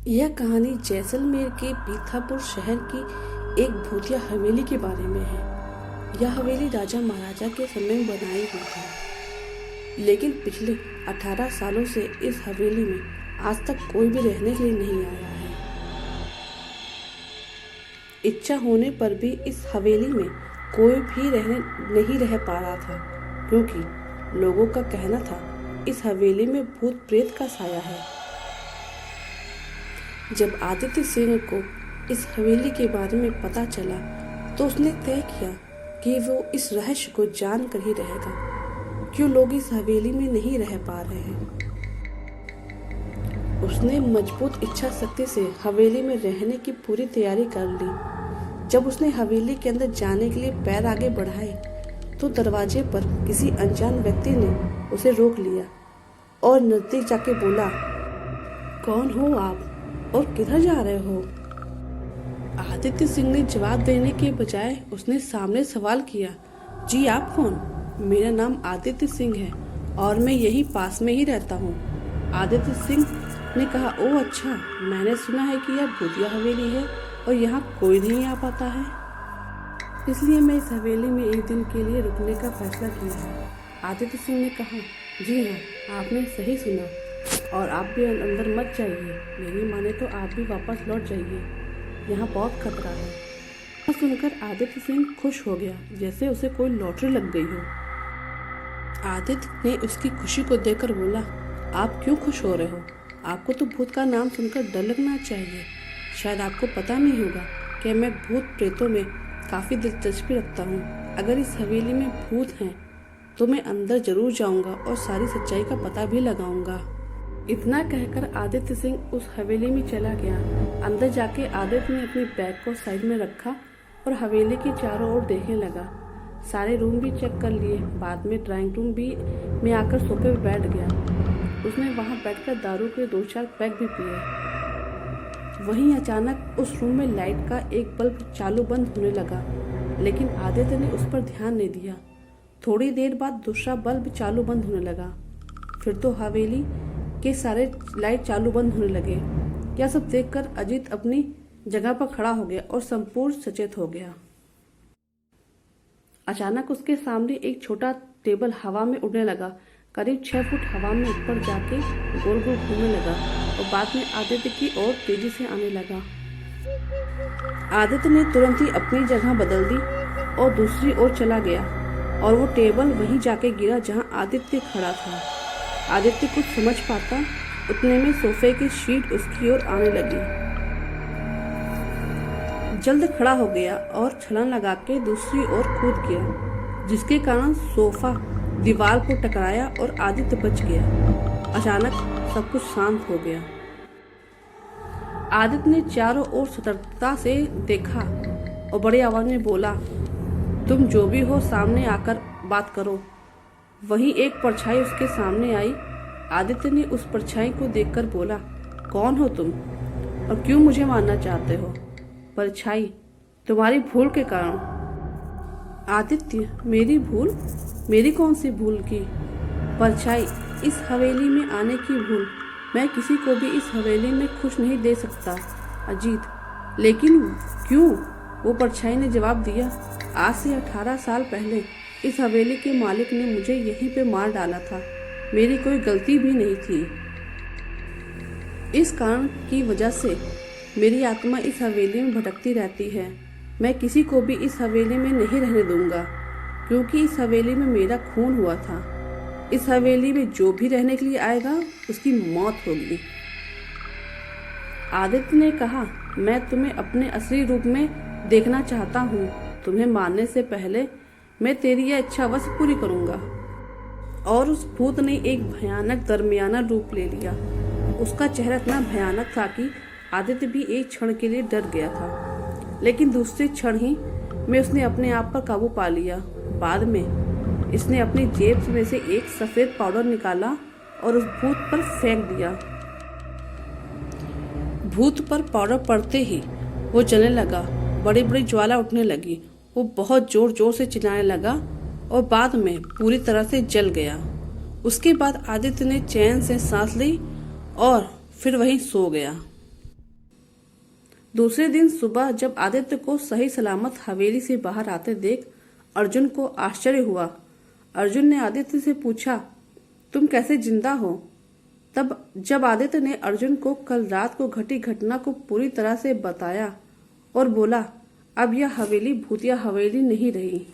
यह कहानी जैसलमेर के पीथापुर शहर की एक भूतिया हवेली के बारे में है। यह हवेली राजा महाराजा के समय में बनाई हुई थी, लेकिन पिछले 18 सालों से इस हवेली में आज तक कोई भी रहने के लिए नहीं आया है। इच्छा होने पर भी इस हवेली में कोई भी नहीं रह पा रहा था, क्योंकि लोगों का कहना था इस हवेली में भूत प्रेत का साया है। जब आदित्य सिंह को इस हवेली के बारे में पता चला तो उसने तय किया कि वो इस रहस्य को जान कर ही रहेगा, क्यों लोग इस हवेली में नहीं रह पा रहे हैं। उसने मजबूत इच्छा शक्ति से हवेली में रहने की पूरी तैयारी कर ली। जब उसने हवेली के अंदर जाने के लिए पैर आगे बढ़ाए तो दरवाजे पर किसी अनजान व्यक्ति ने उसे रोक लिया और नजदीक जाके बोला, कौन हो आप और किधर जा रहे हो? आदित्य सिंह ने जवाब देने के बजाय उसने सामने सवाल किया, जी आप कौन? मेरा नाम आदित्य सिंह है और मैं यहीं पास में ही रहता हूँ। आदित्य सिंह ने कहा, ओह अच्छा, मैंने सुना है कि यह भूतिया हवेली है और यहाँ कोई नहीं आ पाता है, इसलिए मैं इस हवेली में एक दिन के लिए रुकने का फैसला किया है। आदित्य सिंह ने कहा, जी हाँ, आपने सही सुना और आप भी अंदर मत जाइए। मेरी माने तो आप भी वापस लौट जाइए, यहाँ बहुत खतरा है। यह सुनकर आदित्य सिंह खुश हो गया, जैसे उसे कोई लॉटरी लग गई हो। आदित्य ने उसकी खुशी को देखकर बोला, आप क्यों खुश हो रहे हो? आपको तो भूत का नाम सुनकर डर लगना चाहिए। शायद आपको पता नहीं होगा कि मैं भूत प्रेतों में काफ़ी दिलचस्पी रखता हूँ। अगर इस हवेली में भूत हैं तो मैं अंदर जरूर जाऊँगा और सारी सच्चाई का पता भी लगाऊंगा। इतना कहकर आदित्य सिंह उस हवेली में चला गया। अंदर जाके आदित्य ने अपने बैग को साइड में रखा और हवेली के चारों ओर देखने लगा। सारे रूम भी चेक कर लिए। बाद में ड्राइंग रूम भी में आकर सोफे पर बैठ गया। उसने वहां बैठकर दारू के 2-4 पैक भी पिए। वहीं अचानक उस रूम में लाइट का एक बल्ब चालू बंद होने लगा, लेकिन आदित्य ने उस पर ध्यान नहीं दिया। थोड़ी देर बाद दूसरा बल्ब चालू बंद होने लगा। फिर तो हवेली के सारे लाइट चालू बंद होने लगे। यह सब देखकर अजीत अपनी जगह पर खड़ा हो गया और संपूर्ण सचेत हो गया। अचानक उसके सामने एक छोटा टेबल हवा में उड़ने लगा। करीब 6 फुट हवा में ऊपर जाके गोल गोल घूमने लगा और बाद में आदित्य की ओर तेजी से आने लगा। आदित्य ने तुरंत ही अपनी जगह बदल दी और दूसरी ओर चला गया और वो टेबल वहीं जाके गिरा जहां आदित्य खड़ा था। आदित्य कुछ समझ पाता उतने में सोफे की शीट उसकी ओर आने लगी। जल्द खड़ा हो गया और छलांग लगा के दूसरी ओर कूद गया, जिसके कारण सोफा दीवार को टकराया और आदित्य बच गया। अचानक सब कुछ शांत हो गया। आदित्य ने चारों ओर सतर्कता से देखा और बड़ी आवाज में बोला, तुम जो भी हो सामने आकर बात करो। वहीं एक परछाई उसके सामने आई। आदित्य ने उस परछाई को देखकर बोला, कौन हो तुम और क्यों मुझे मारना चाहते हो? परछाई, तुम्हारी भूल के कारण। आदित्य, मेरी भूल? मेरी कौन सी भूल की? परछाई, इस हवेली में आने की भूल। मैं किसी को भी इस हवेली में खुश नहीं दे सकता। अजीत, लेकिन क्यों? वो परछाई ने जवाब दिया, आज से 18 साल पहले इस हवेली के मालिक ने मुझे यहीं पे मार डाला था। मेरी कोई गलती भी नहीं थी। इस कारण की वजह से मेरी आत्मा इस हवेली में भटकती रहती है। मैं किसी को भी इस हवेली में नहीं रहने दूंगा, क्योंकि इस हवेली में मेरा खून हुआ था। इस हवेली में जो भी रहने के लिए आएगा उसकी मौत होगी। आदित्य ने कहा, मैं तुम्हें अपने असली रूप में देखना चाहता हूँ। तुम्हें मारने से पहले मैं तेरी यह इच्छा अवश्य पूरी करूंगा। और उस भूत ने एक भयानक दरमियाना रूप ले लिया। उसका चेहरा इतना भयानक था कि आदित्य भी एक क्षण के लिए डर गया था, लेकिन दूसरे क्षण ही में उसने अपने आप पर काबू पा लिया। बाद में इसने अपनी जेब में से एक सफेद पाउडर निकाला और उस भूत पर फेंक दिया। भूत पर पाउडर पड़ते ही वो जलने लगा। बड़ी बड़ी ज्वाला उठने लगी। वो बहुत जोर जोर से चिल्लाने लगा और बाद में पूरी तरह से जल गया। उसके बाद आदित्य ने चैन से सांस ली और फिर वहीं सो गया। दूसरे दिन सुबह जब आदित्य को सही सलामत हवेली से बाहर आते देख अर्जुन को आश्चर्य हुआ। अर्जुन ने आदित्य से पूछा, तुम कैसे जिंदा हो? तब जब आदित्य ने अर्जुन को कल रात को घटी घटना को पूरी तरह से बताया और बोला, अब यह हवेली भूतिया हवेली नहीं रही।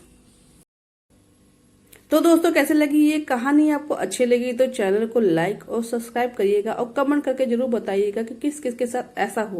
तो दोस्तों, कैसे लगी ये कहानी? आपको अच्छी लगी तो चैनल को लाइक और सब्सक्राइब करिएगा और कमेंट करके जरूर बताइएगा कि किस किस के साथ ऐसा हुआ।